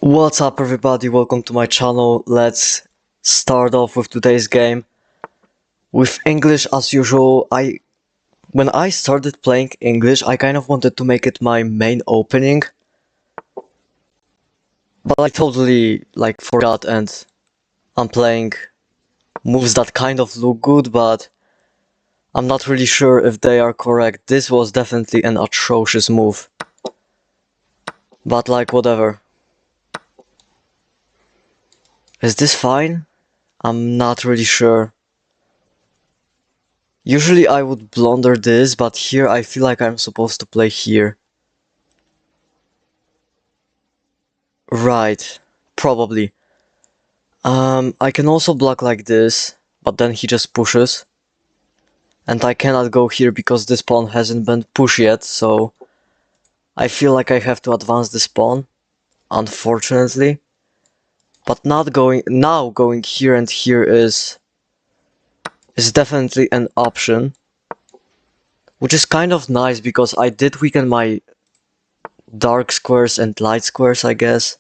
What's up everybody, welcome to my channel. Let's start off with today's game. With English as usual. When I started playing English, I kind of wanted to make it my main opening. But I totally forgot and I'm playing moves that kind of look good, but I'm not really sure if they are correct. This was definitely an atrocious move. But whatever. Is this fine? I'm not really sure. Usually I would blunder this, but here I feel like I'm supposed to play here. Right, probably. I can also block like this, but then he just pushes. And I cannot go here because this pawn hasn't been pushed yet, so I feel like I have to advance this pawn, unfortunately. But now going here and here is definitely an option. Which is kind of nice because I did weaken my dark squares and light squares, I guess.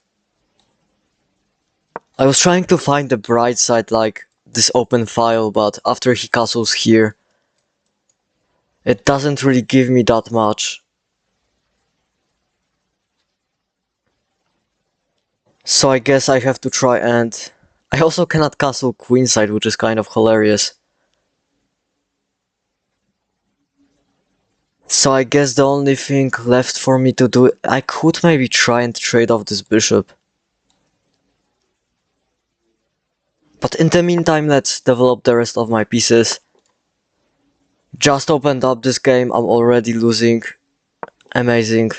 I was trying to find the bright side like this open file, but after he castles here, it doesn't really give me that much. So I guess I have to try, and I also cannot castle queenside, which is kind of hilarious. So I guess the only thing left for me to do, I could maybe try and trade off this bishop. But in the meantime, let's develop the rest of my pieces. Just opened up this game, I'm already losing. Amazing.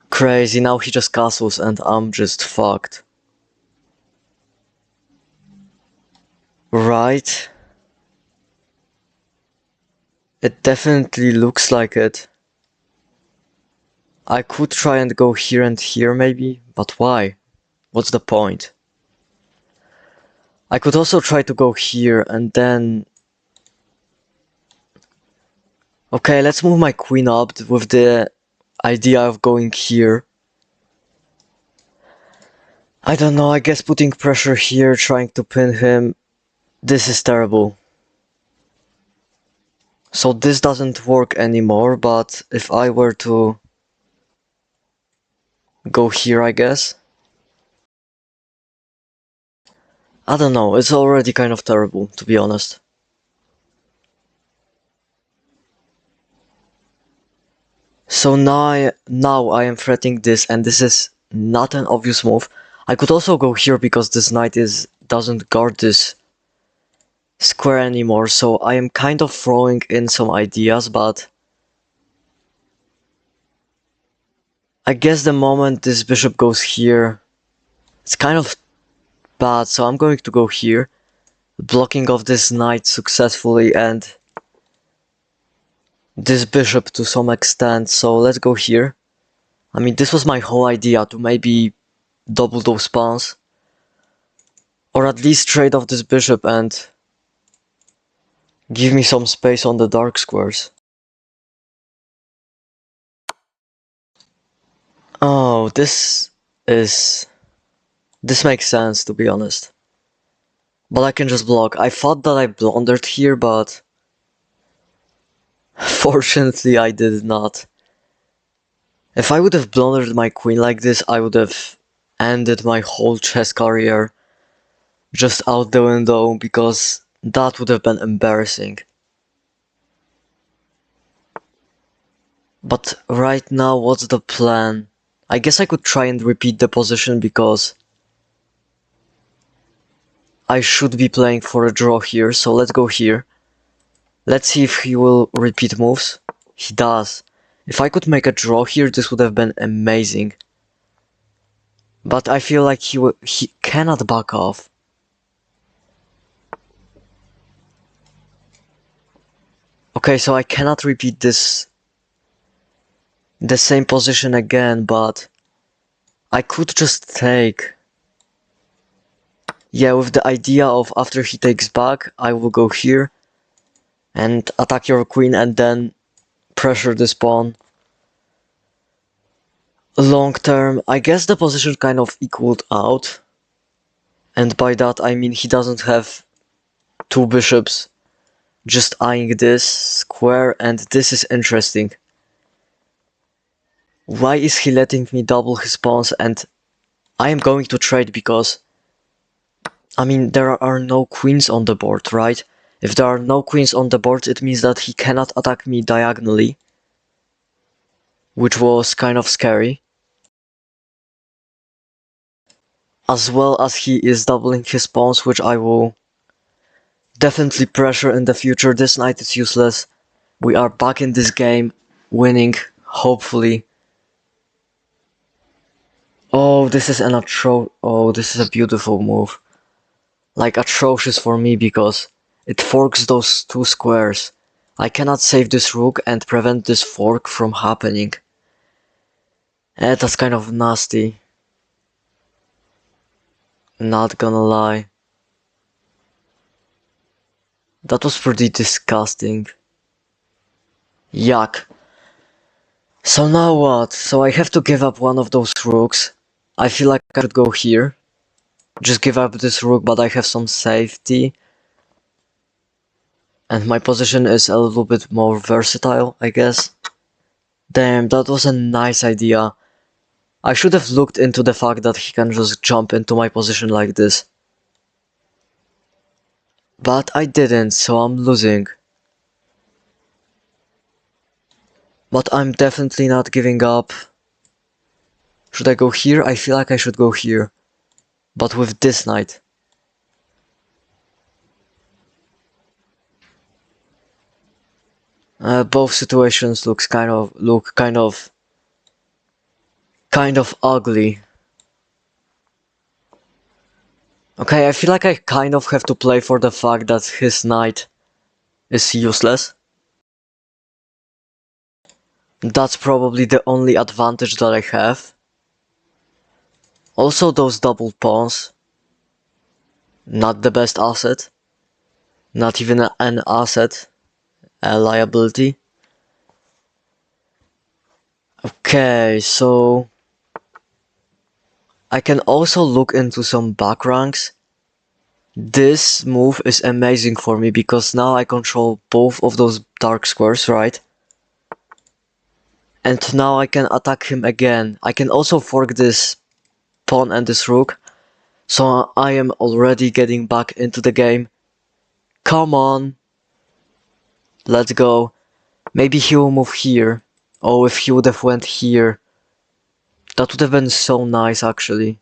Crazy, now he just castles and I'm just fucked. Right. It definitely looks like it. I could try and go here and here maybe, but why? What's the point? I could also try to go here and then... Okay, let's move my queen up with the idea of going here. I don't know, I guess putting pressure here, trying to pin him. This is terrible. So this doesn't work anymore, but if I were to go here, I guess. I don't know, it's already kind of terrible, to be honest. So now I am threatening this, and this is not an obvious move. I could also go here because this knight doesn't guard this square anymore, so I am kind of throwing in some ideas, but I guess the moment this bishop goes here, it's kind of bad, so I'm going to go here, blocking off this knight successfully and this bishop to some extent, so let's go here. I mean, this was my whole idea, to maybe double those pawns, or at least trade off this bishop and give me some space on the dark squares. Oh, this makes sense, to be honest. But I can just block. I thought that I blundered here, but fortunately I did not. If I would have blundered my queen like this, I would have ended my whole chess career just out the window, because that would have been embarrassing. But right now, what's the plan? I guess I could try and repeat the position because I should be playing for a draw here, so let's go here. Let's see if he will repeat moves. He does. If I could make a draw here, this would have been amazing. But I feel like he cannot back off. Okay, so I cannot repeat the same position again, but I could just take. Yeah, with the idea of after he takes back, I will go here and attack your queen and then pressure this pawn. Long term, I guess the position kind of equaled out. And by that I mean he doesn't have two bishops just eyeing this square, and this is interesting. Why is he letting me double his pawns? And I am going to trade because, I mean, there are no queens on the board, right? If there are no queens on the board, it means that he cannot attack me diagonally, which was kind of scary. As well as he is doubling his pawns, which I will definitely pressure in the future. This knight is useless. We are back in this game, winning, hopefully. Oh, this is this is a beautiful move. Like, atrocious for me because it forks those two squares. I cannot save this rook and prevent this fork from happening. That's kind of nasty. Not gonna lie. That was pretty disgusting. Yuck. So now what? So I have to give up one of those rooks. I feel like I should go here. Just give up this rook, but I have some safety. And my position is a little bit more versatile, I guess. Damn, that was a nice idea. I should have looked into the fact that he can just jump into my position like this. But I didn't, so I'm losing. But I'm definitely not giving up. Should I go here? I feel like I should go here. But with this knight. Both situations look kind of ugly. Okay, I feel like I kind of have to play for the fact that his knight is useless. That's probably the only advantage that I have. Also, those double pawns. Not the best asset. Not even an asset. A liability. Okay, so I can also look into some back ranks. This move is amazing for me because now I control both of those dark squares, right? And now I can attack him again. I can also fork this pawn and this rook. So I am already getting back into the game. Come on. Let's go. Maybe he will move here. Oh, if he would have went here. That would have been so nice, actually.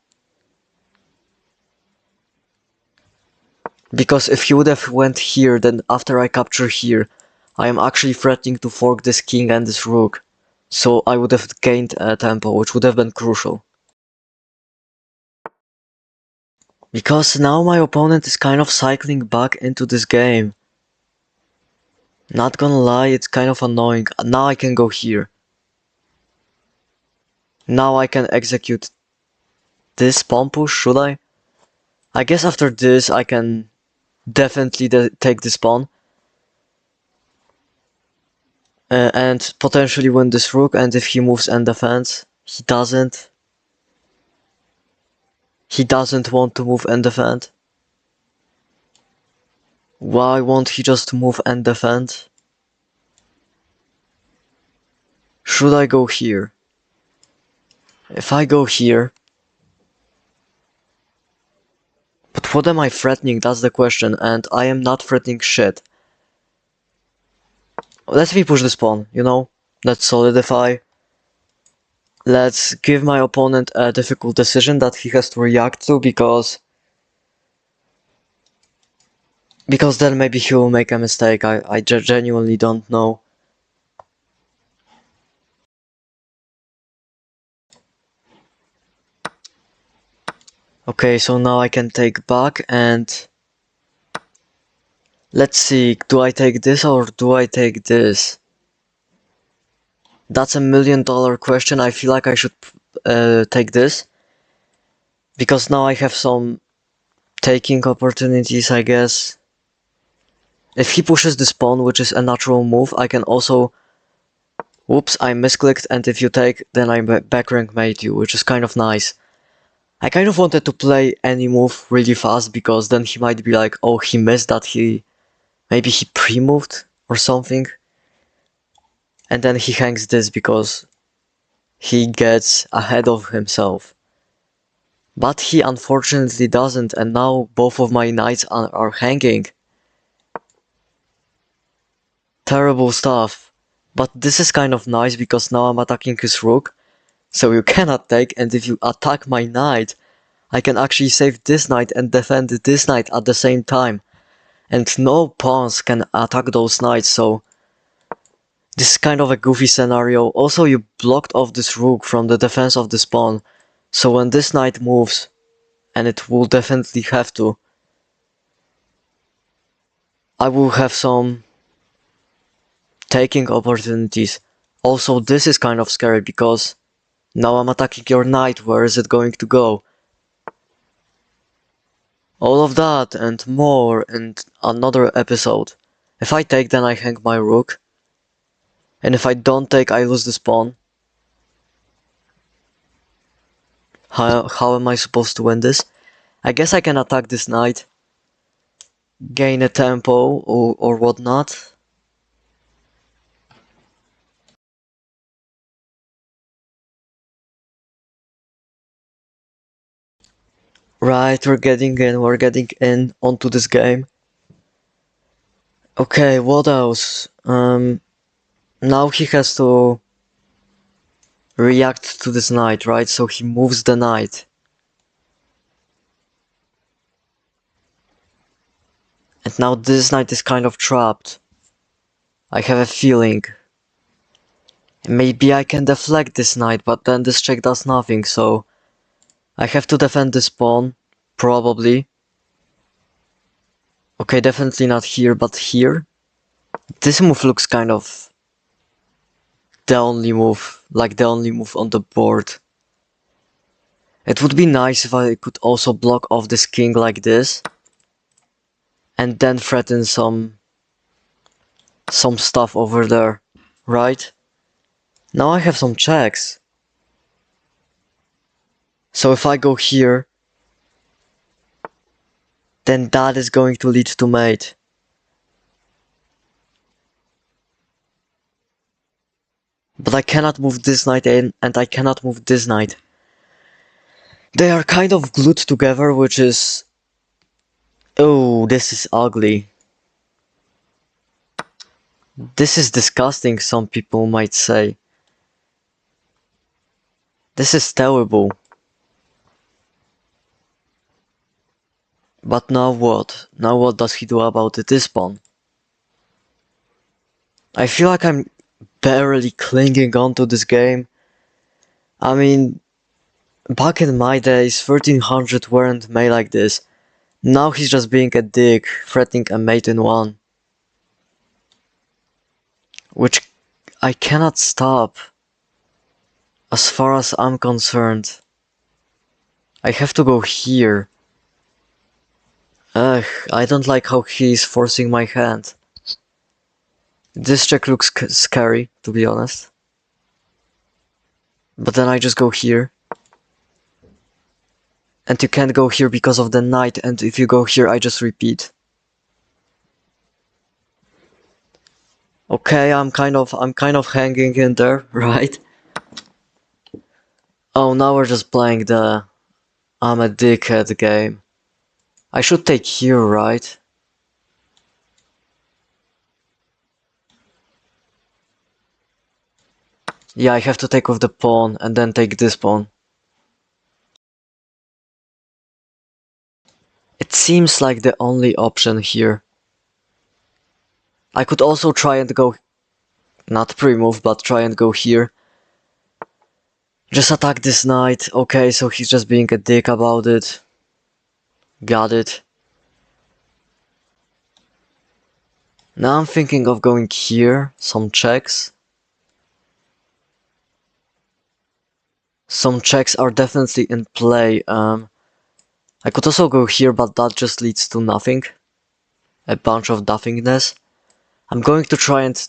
Because if he would have went here, then after I capture here, I am actually threatening to fork this king and this rook. So I would have gained a tempo, which would have been crucial. Because now my opponent is kind of cycling back into this game. Not gonna lie, it's kind of annoying. Now I can go here. Now I can execute this pawn push, should I? I guess after this I can definitely take this pawn. And potentially win this rook, and if he moves and defends, he doesn't. He doesn't want to move and defend. Why won't he just move and defend? Should I go here? If I go here... But what am I threatening? That's the question, and I am not threatening shit. Let me push this pawn, you know? Let's solidify. Let's give my opponent a difficult decision that he has to react to, because then maybe he will make a mistake. I genuinely don't know. Okay, so now I can take back and... Let's see, do I take this or do I take this? That's $1,000,000 question. I feel like I should take this. Because now I have some taking opportunities, I guess. If he pushes this pawn, which is a natural move, I can also Whoops, I misclicked, and if you take, then I backrank mate you, which is kind of nice. I kind of wanted to play any move really fast, because then he might be like, oh, he missed that, maybe he pre-moved or something. And then he hangs this because he gets ahead of himself. But he unfortunately doesn't, and now both of my knights are hanging. Terrible stuff. But this is kind of nice because now I'm attacking his rook, so you cannot take, and if you attack my knight, I can actually save this knight and defend this knight at the same time. And no pawns can attack those knights, so this is kind of a goofy scenario. Also, you blocked off this rook from the defense of this pawn, so when this knight moves, and it will definitely have to, I will have some taking opportunities. Also, this is kind of scary because now I'm attacking your knight. Where is it going to go? All of that and more in another episode. If I take, then I hang my rook. And if I don't take, I lose this pawn. How am I supposed to win this? I guess I can attack this knight, gain a tempo or whatnot. Right, we're getting in onto this game. Okay, what else? Now he has to react to this knight, right? So he moves the knight. And now this knight is kind of trapped. I have a feeling. Maybe I can deflect this knight, but then this check does nothing, so I have to defend this pawn, probably. Okay, definitely not here, but here. This move looks kind of the only move, like the only move on the board. It would be nice if I could also block off this king like this, and then threaten some stuff over there, right? Now I have some checks. So if I go here, then that is going to lead to mate. But I cannot move this knight in, and I cannot move this knight. They are kind of glued together, which is... Oh, this is ugly. This is disgusting, some people might say. This is terrible. But now what? Now what does he do about this pawn? I feel like I'm barely clinging on to this game. I mean, back in my days, 1300 weren't made like this. Now he's just being a dick, threatening a mate in one. Which I cannot stop. As far as I'm concerned. I have to go here. Ugh, I don't like how he's forcing my hand. This check looks scary, to be honest. But then I just go here. And you can't go here because of the knight, and if you go here I just repeat. Okay, I'm kind of hanging in there, right? Oh, now we're just playing the I'm a dickhead game. I should take here, right? Yeah, I have to take with the pawn and then take this pawn. It seems like the only option here. I could also try and go, not pre-move, but try and go here. Just attack this knight. Okay, so he's just being a dick about it. Got it. Now I'm thinking of going here, some checks. Some checks are definitely in play. I could also go here, but that just leads to nothing. A bunch of nothingness. I'm going to try and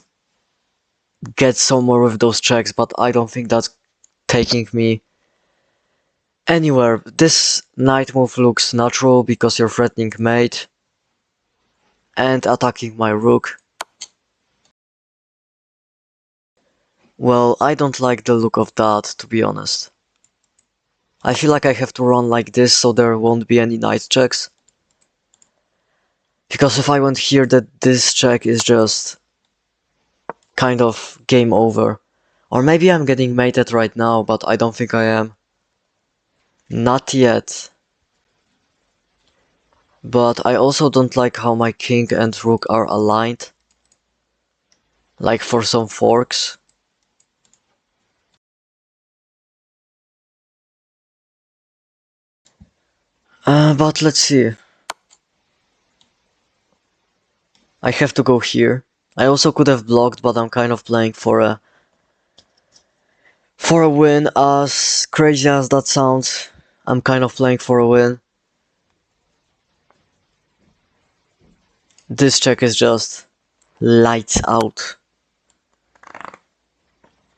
get somewhere with those checks, but I don't think that's taking me anywhere. This knight move looks natural because you're threatening mate and attacking my rook. Well, I don't like the look of that, to be honest. I feel like I have to run like this so there won't be any knight checks. Because if I went here, that this check is just kind of game over. Or maybe I'm getting mated right now, but I don't think I am. Not yet. But I also don't like how my king and rook are aligned. Like for some forks. But let's see. I have to go here. I also could have blocked, but I'm kind of playing for a win. As crazy as that sounds, I'm kind of playing for a win. This check is just lights out.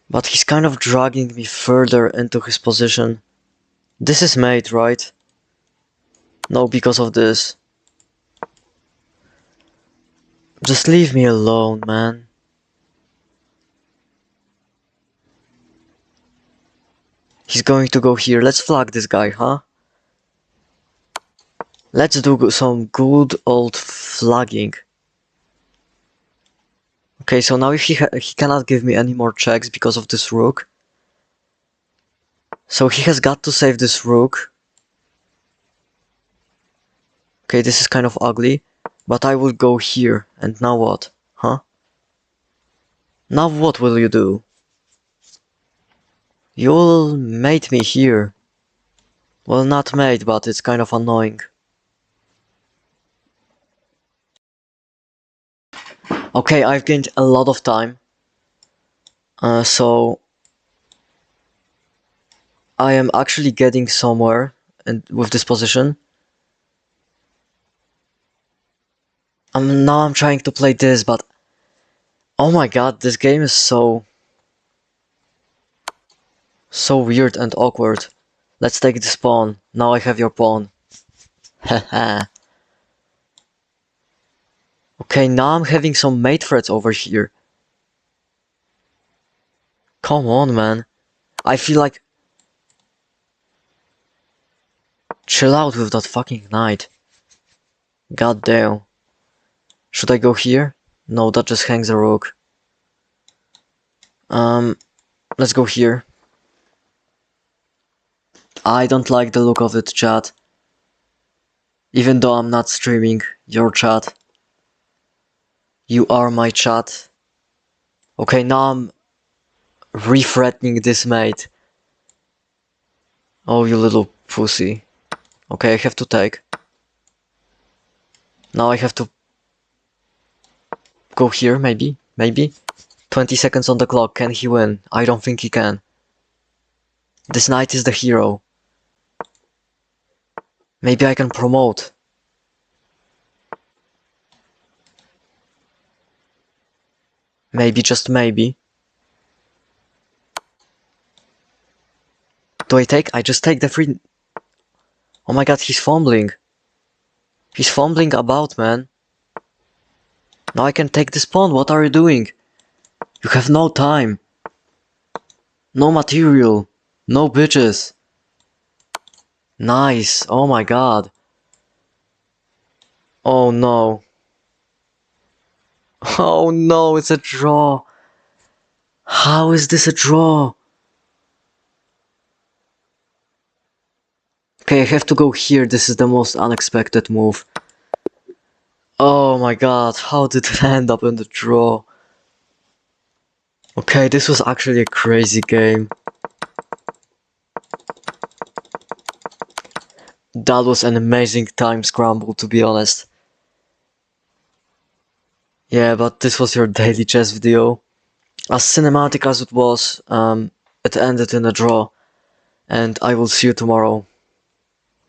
But he's kind of dragging me further into his position. This is mate, right? No, because of this. Just leave me alone, man. He's going to go here. Let's flag this guy, huh? Let's do some good old flagging. Okay, so now if he cannot give me any more checks because of this rook. So he has got to save this rook. Okay, this is kind of ugly. But I will go here. And now what? Huh? Now what will you do? You'll mate me here. Well, not mate, but it's kind of annoying. Okay, I've gained a lot of time. So I am actually getting somewhere and with this position. Now I'm trying to play this, but oh my god, this game is so weird and awkward. Let's take this pawn. Now I have your pawn. Haha. Okay, now I'm having some mate threats over here. Come on, man. I feel like... Chill out with that fucking knight. God damn. Should I go here? No, that just hangs a rook. Let's go here. I don't like the look of it, chat. Even though I'm not streaming your chat. You are my chat. Okay, now I'm re-threatening this mate. Oh, you little pussy. Okay, I have to take. Now I have to go here, maybe? 20 seconds on the clock, can he win? I don't think he can. This knight is the hero. Maybe I can promote. Maybe, just maybe. Do I take? I just take the free... Oh my god, he's fumbling. He's fumbling about, man. Now I can take this pawn, what are you doing? You have no time. No material. No bitches. Nice, oh my god. Oh no. Oh no, it's a draw. How is this a draw? Okay, I have to go here, this is the most unexpected move. Oh my god, how did it end up in the draw? Okay, this was actually a crazy game. That was an amazing time scramble, to be honest. Yeah, but this was your daily chess video. As cinematic as it was, it ended in a draw. And I will see you tomorrow.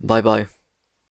Bye bye.